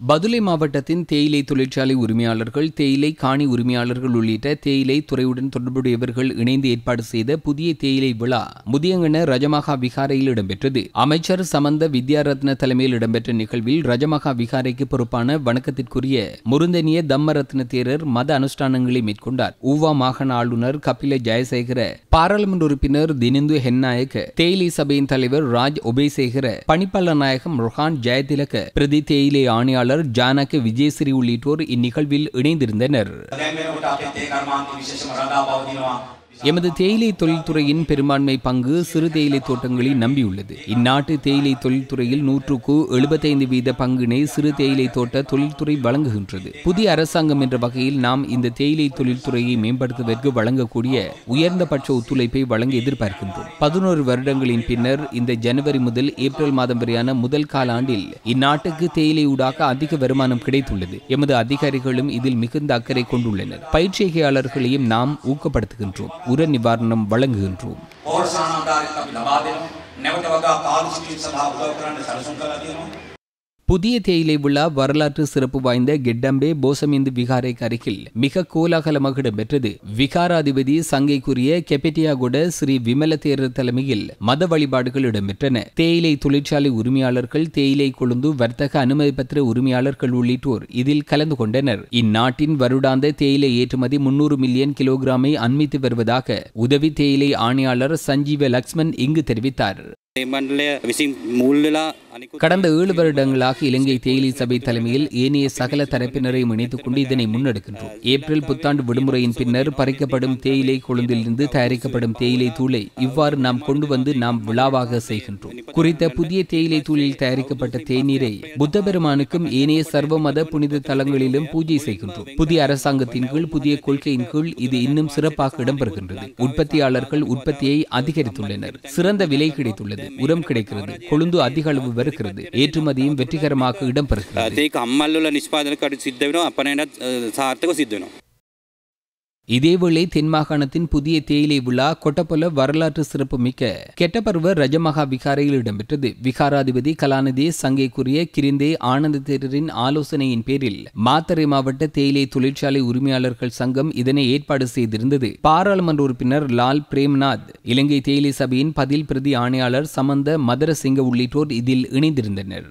பதுளை மாவட்டத்தின் தேயிலை தொழிற்சாலை உரிமையாளர்கள், தேயிலை காணி உரிமையாளர்கள் உள்ளிட்ட தேயிலை துறையுடன் தொடர்புடையவர்கள் இணைந்து ஏற்பாடு செய்த புதிய தேயிலை விழா முதியங்கன ரஜமகா விகாரையில் இடம்பெற்றது. அமைச்சர் சமந்த வித்யாரத்ன தலைமையில் இடம்பெற்ற நிகழ்வில் ரஜமகா விகாரைக்கு பொறுப்பான வணக்கத்திற்குரிய முருந்தனிய தம்மரத்ன தேரர் மத அனுஷ்டானங்களை மேற்கொண்டார். ஊவா மாகாண ஆளுநர் கபில ஜெயசேகர, பாராளுமன்ற உறுப்பினர் தினிந்து ஹென்னாயக்க, தேயிலை சபையின் தலைவர் ராஜ் ஒபேசேகர, பணிப்பாளர் நாயகம் ரொஹான் ஜெயதிலக, பிரதி தேயிலை ஆணையாளர் ஜானக விஜயஸ்ரீ உள்ளிட்டோர் இந்நிகழ்வில் இணைந்திருந்தனர். எமது தேயிலை தொழில்துறையின் பெரும்பான்மை பங்கு சிறு தேயிலை தோட்டங்களை நம்பியுள்ளது. இந்நாட்டு தேயிலை தொழில்துறையில் 100% பங்கினை சிறு தேயிலை தோட்ட தொழில்துறை வழங்குகின்றது. புதிய அரசாங்கம் என்ற வகையில் நாம் இந்த தேயிலை தொழில்துறையை மேம்படுத்துவதற்கு வழங்கக்கூடிய உயர்ந்தபட்ச ஒத்துழைப்பை வழங்க எதிர்பார்க்கின்றோம். 11 வருடங்களின் பின்னர் இந்த ஜனவரி முதல் ஏப்ரல் மாதம் வரையான முதல் காலாண்டில் இந்நாட்டுக்கு தேயிலை ஊடாக அதிக வருமானம் கிடைத்துள்ளது. எமது அதிகாரிகளும் இதில் மிகுந்த அக்கறை கொண்டுள்ளனர். பயிற்சியாளர்களையும் நாம் ஊக்கப்படுத்துகின்றோம். உர நிவாரணம் வழங்குகின்றோம். புதிய தேயிலை விழா வரலாற்று சிறப்பு வாய்ந்த கெட்டம்பே போசமிந்து விகாரைக்கு அருகில் மிக கோலாகலமாக இடம்பெற்றது. விகாராதிபதி சங்கைக்குரிய கெபெட்டியாகுட ஸ்ரீ விமல தேரர் தலைமையில் மத வழிபாடுகள் இடம்பெற்றன. தேயிலை தொழிற்சாலை உரிமையாளர்கள், தேயிலை கொழுந்து வர்த்தக அனுமதி பத்திர உரிமையாளர்கள் உள்ளிட்டோர் இதில் கலந்து கொண்டனர். இந்நாட்டின் வருடாந்த தேயிலை ஏற்றுமதி 300 மில்லியன் கிலோகிராமை அண்மித்து வருவதாக உதவி தேயிலை ஆணையாளர் சஞ்சீவ லக்ஷ்மன் இங்கு தெரிவித்தார். கடந்த 7 வருடங்களாக இலங்கை தேயிலை சபை தலைமையில் ஏனைய சகல தரப்பினரையும் இணைத்துக் கொண்டு இதனை முன்னெடுக்கின்றோம். ஏப்ரல் புத்தாண்டு விடுமுறையின் பின்னர் பறிக்கப்படும் தேயிலை கொழுந்திலிருந்து தயாரிக்கப்படும் தேயிலை தூளை இவ்வாறு நாம் கொண்டு வந்து நாம் விழாவாக செய்கின்றோம். குறித்த புதிய தேயிலை தூளில் தயாரிக்கப்பட்ட தேநீரை புத்த பெருமானுக்கும் ஏனைய சர்வமத புனித தலங்களிலும் பூஜை செய்கின்றோம். புதிய அரசாங்கத்தின் கீழ், புதிய கொள்கையின் கீழ் இது இன்னும் சிறப்பாக இடம்பெறுகின்றது. உற்பத்தியாளர்கள் உற்பத்தியை அதிகரித்துள்ளனர். சிறந்த விலை கிடைத்துள்ளது. உரம் கிடைக்கிறது. கொழுந்து அதிக அளவு வருகிறது. ஏற்றுமதியும் வெற்றிகரமாக இடம்பெறுகிறது. இதேவேளை தென்மாகாணத்தின் புதிய தேயிலை விழா கொட்டப்பொல வரலாற்று சிறப்புமிக்க கெட்டபர்வ ரஜமகா விகாரையில் இடம்பெற்றது. விகாராதிபதி கலாநிதி சங்கைக்குரிய கிரிந்தே ஆனந்த தேரரின் ஆலோசனையின் பேரில் மாத்தறை மாவட்ட தேயிலை தொழிற்சாலை உரிமையாளர்கள் சங்கம் இதனை ஏற்பாடு செய்திருந்தது. பாராளுமன்ற உறுப்பினர் லால் பிரேம்நாத், இலங்கை தேயிலை சபையின் பதில் பிரதி ஆணையாளர் சமந்த மதரசிங்க உள்ளிட்டோர் இதில் இணைந்திருந்தனர்.